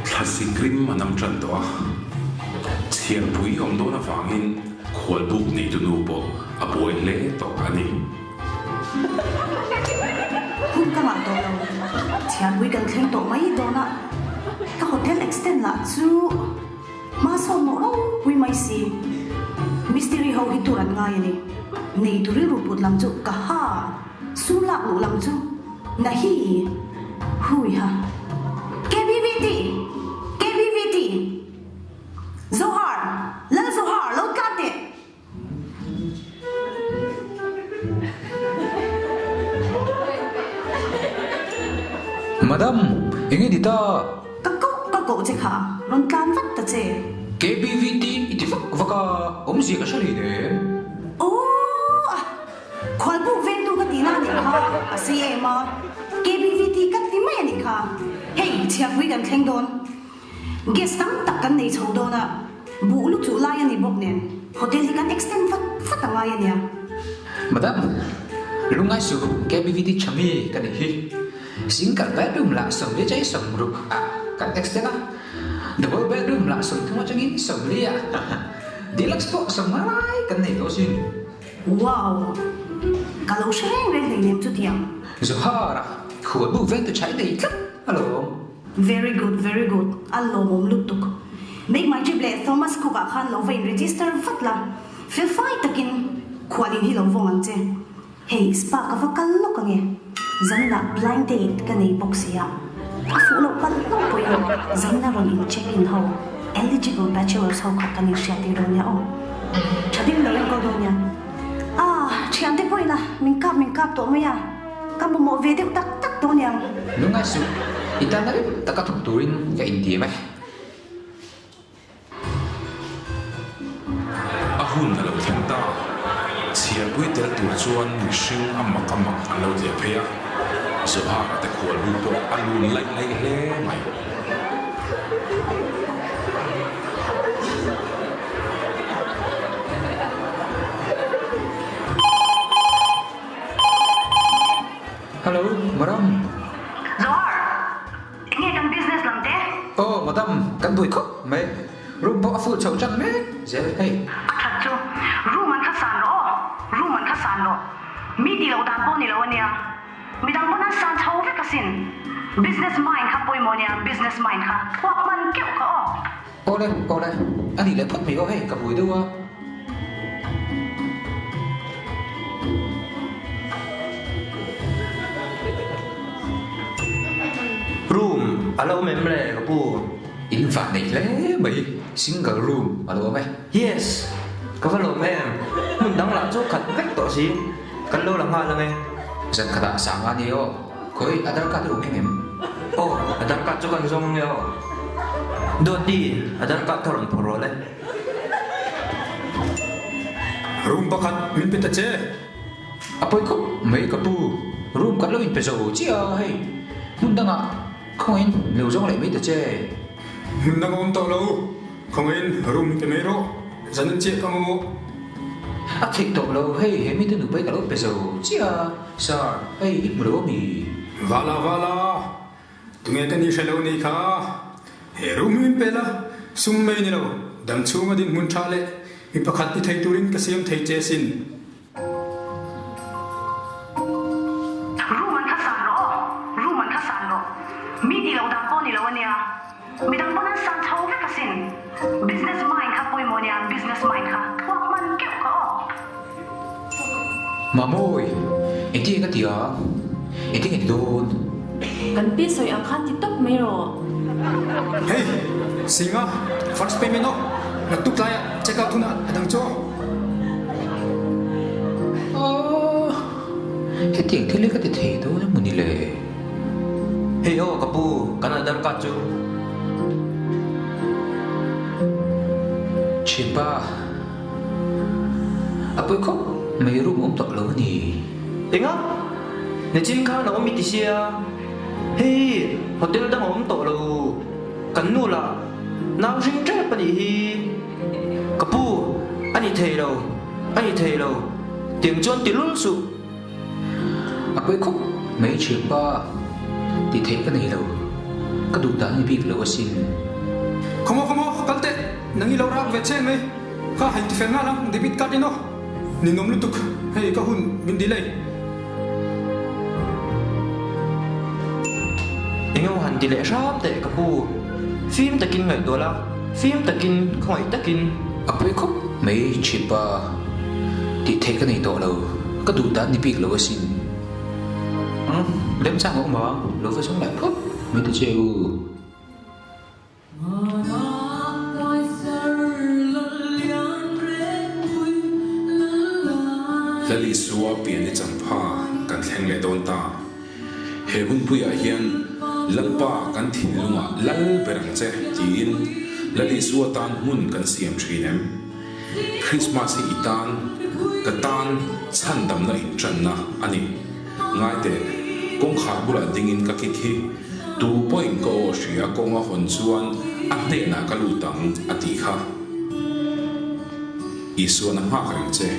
thật sự grim mà nằm chân đó chiên bùi ông đó là vàng in khuôn bút này tụi nụ bộ à bùi lễ tổ anh đi hun ka ma to lo chian bui kan thleng to mai do na ka hotel extend la chu ma so mo ro bui mai si mystery ho hi turan ngai ni nei turi ru put lam chu ka ha sum la lu lam chu na hi hui ha KBVT Zohar la Zohar lo ka te Madam, ingin dito. Kako je kha ron kan vat ta che KBVT itifak vaka omsi ka shali de. oh khol bu ven tu ka tina ni kha ase ma KBVT ka ti mai ni kha hey chia hui kan thleng don guest tam tak kan nei chho do na bu lu chu lai ani bok nen hotel hi kan extend fat ngai ani ya Madam, lungai su KBVT chami kan hi. Singkat bedroom la som dia cai som ruk kan extend lah. Double bedroom la som tu macam ini som dia. Deluxe box som malai kan ni tu sin. wow kalau shreng ren nei nem tu tiang Zohara, khuat bu ven tu cai dei tlap. Hello. very good allo mom lutuk make my jible Thomas Cook khan lo vein register fatla feel fine takin khwalin hi lo vong an che hey spa ka vakal lo ka nge zanna blind date ka nei boxia afu lo pal lo po yo zanna ron in check in ho eligible bachelors ho ka kan sha ti ron ya o chadim lo len ko do nya chiam te poi na min kap to ma ya kam mo ve de tak to nya Lungai su ita na rin takatuk turin ka India mai. ahun na lo thang ta chian bui tel tu chuan mihring amak an lo je phea Zohar te khual bu to alun lai hle mai Hello, madam. Zohar, nghe trong business làm thế? Oh, madam, kan bui khóc mày. Room bo afu chau chang me. Zel hey. Thật chứ, room anh khách sạn rồi. Mi đi lâu đàn bò ni lâu nia. Mi đang muốn ăn sàn thâu với cái xin. Business mind khá bôi mò nia, business mind khá. Hoặc mình kiểu khá Ô đây. Anh đi lấy phút mày có hey cả bui đâu à? Room, alo mem le kapu. In phạt này lẽ mày single room alo mày. Yes, kapalo mem. Mun dang la chu khat vek to si. Kan lo la nga la nge. Dân khata sang anh yo. Koi adar card room em. Oh, adar ka chu kan zong yo. Do di, adar ka thoron phoro le. room pakhat min pita che Apoy khóc mấy kapu. Room kan lo in peso chia hey. Mun dang à. Không in liều giống lại mấy tờ chê. mun na ngom to lo không in room te mero zanin che ka mo À thích tổ lâu hey hey mấy tờ nụ bay cả lúc peso chia. Sir hey ít một đồ mì. vala tu nge kan ni shalo ni kha he room min pela sum mai ni lo dam chunga din mun tha le mi pakhat ti thai turin ka siam thai che sin room anh khách sạn rồi. Mi đi lâu đàn bò ni lâu nia. Mi đang muốn ăn sàn thâu với cái xin. Business mind khá bôi mò nia, business mind khá. Hoặc mình kiểu khá Mà môi. Em tiếc cái tiệt. Em tiếc cái đồn. Kan pi soi ang khan TikTok mai ro. hey singa first payment no naktuk laya check out na adang cho Cái tiếng thế lấy cái thể đâu nó muốn đi lệ. Hey yo kapu, kan adar ka chu. Chimpa. Apoy khóc mấy room ông tọt lâu nhỉ. Inga. Ne chin kha na mi ti sia. Hey, hotel dang om to lo. Kan nu la. Nang jing tre pa ni hi. Kapu, ani thei lo. tiếng chôn tiếng lún sụ à quay khúc mấy chuyện ba thì thấy cái này đâu có đủ đáng như việc lâu xin Komo, kalte. Nangi laurak vetsen me. Ka hai ti fenga lang debit card ino. Ninom lutuk. Hey, ka hun bin delay. Ingaw han ti le ram te ka pu phim takin ngai to la phim takin khoi takin à quay khúc mấy chuyện ba thì thấy cái này đâu đâu có đủ đáng như việc lâu xin đếm sang ông mà lâu phải sống lại phút mấy đứa chơi lali suwa pian ni champha kan thleng le don ta he hun pui a hian lalpa kan thilunga lal berang che tin lali suwa tan mun kan siam thinem Christmas hi itan katan chandam na in channa ani ngai te kong khar bula dingin ka kithi tu point ko shia konga hon chuan a hne na ka lutang ati kha isuan ha karang che